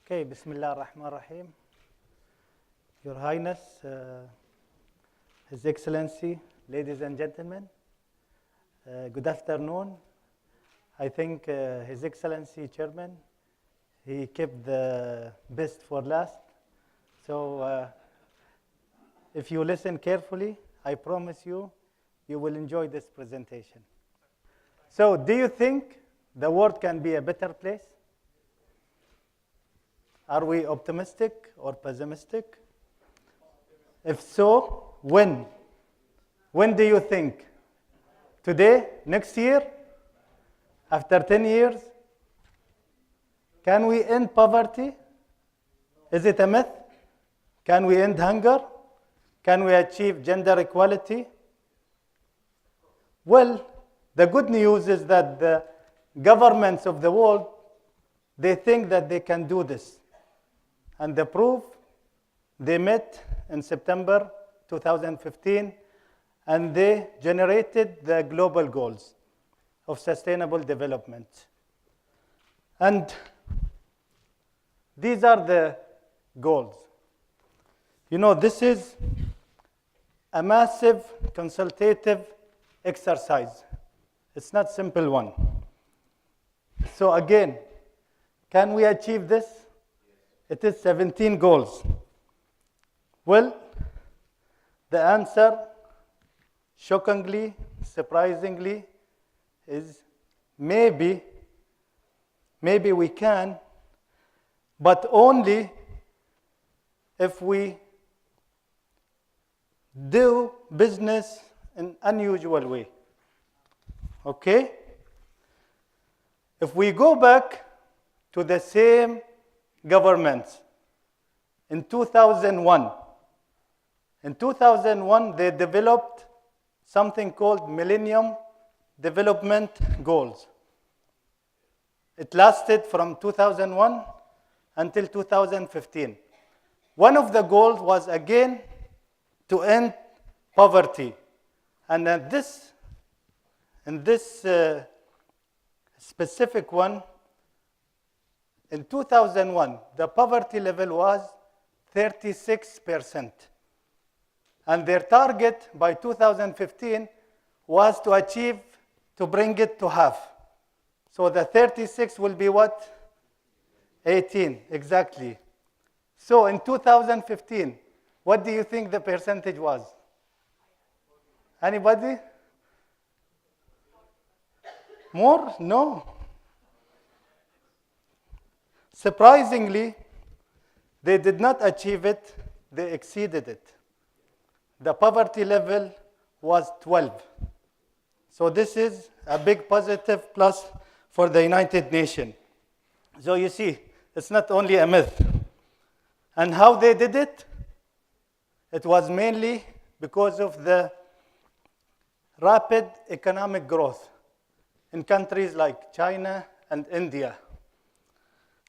Okay, Bismillah ar-Rahman ar-Rahim. Your Highness, His Excellency, ladies and gentlemen, good afternoon. I think His Excellency Chairman, he kept the best for last. So if you listen carefully, I promise you, you will enjoy this presentation. So do you think the world can be a better place? Are we optimistic or pessimistic? If so, when? When do you think? Today? Next year? After 10 years? Can we end poverty? Is it a myth? Can we end hunger? Can we achieve gender equality? Well, the good news is that the governments of the world, they think that they can do this. And the proof, they met in September 2015, and they generated the global goals of sustainable development. And these are the goals. You know, this is a massive consultative exercise. It's not a simple one. So again, can we achieve this? It is 17 goals. Well, the answer, shockingly, surprisingly, is maybe we can, but only if we do business in an unusual way. Okay? If we go back to the same governments in 2001, they developed something called Millennium Development Goals. It lasted from 2001 until 2015. One of the goals was, again, to end poverty. And in this specific one, in 2001, the poverty level was 36%. And their target by 2015 was to bring it to half. So the 36 will be what? 18, exactly. So in 2015, what do you think the percentage was? Anybody? More? No. Surprisingly, they did not achieve it, they exceeded it. The poverty level was 12. So this is a big positive plus for the United Nations. So you see, it's not only a myth. And how they did it? It was mainly because of the rapid economic growth in countries like China and India.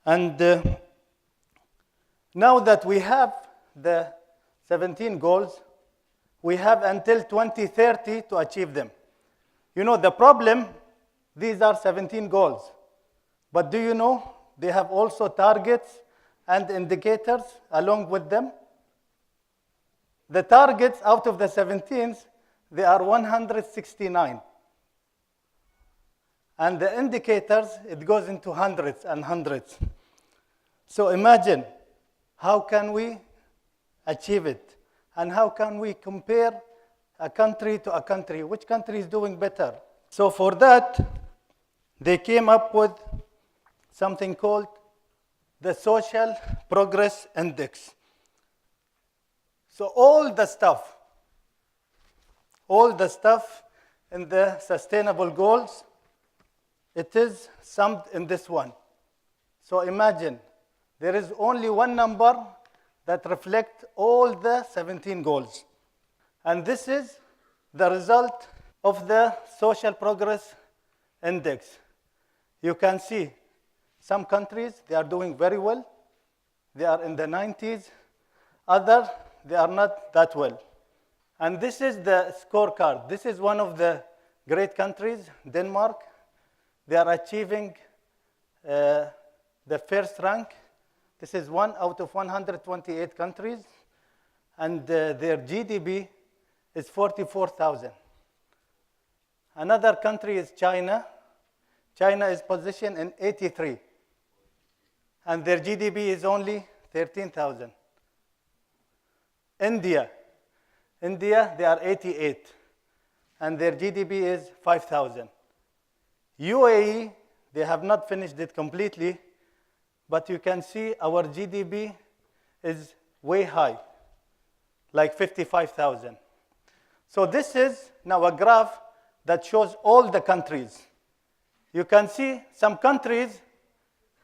And now that we have the 17 goals, we have until 2030 to achieve them. You know, the problem, these are 17 goals. But do you know, they have also targets and indicators along with them? The targets out of the 17s, they are 169. And the indicators, it goes into hundreds and hundreds. So imagine, how can we achieve it? And how can we compare a country to a country? Which country is doing better? So for that, they came up with something called the Social Progress Index. So all the stuff in the sustainable goals, it is summed in this one. So imagine, there is only one number that reflects all the 17 goals. And this is the result of the Social Progress Index. You can see some countries, they are doing very well. They are in the 90s. Others, they are not that well. And this is the scorecard. This is one of the great countries, Denmark. They are achieving the first rank This is 1 out of 128 countries, and their GDP is 44,000. Another country is China. China is positioned in 83, and their GDP is only 13,000. India, they are 88, and their GDP is 5,000. UAE, they have not finished it completely, but you can see our GDP is way high, like 55,000. So this is now a graph that shows all the countries. You can see some countries,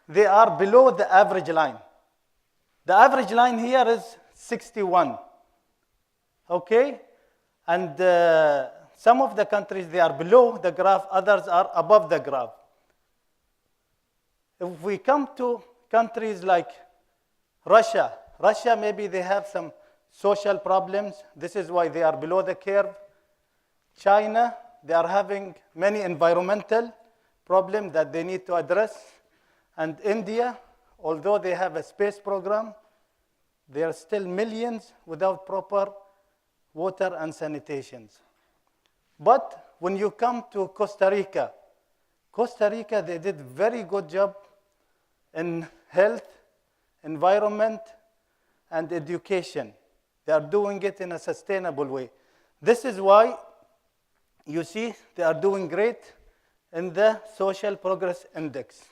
they are below the average line. The average line here is 61, okay? And some of the countries, they are below the graph, others are above the graph. If we come to countries like Russia, maybe they have some social problems. This is why they are below the curve. China, they are having many environmental problems that they need to address. And India, although they have a space program, there are still millions without proper water and sanitation. But when you come to Costa Rica, they did a very good job in health, environment, and education. They are doing it in a sustainable way. This is why you see they are doing great in the Social Progress Index.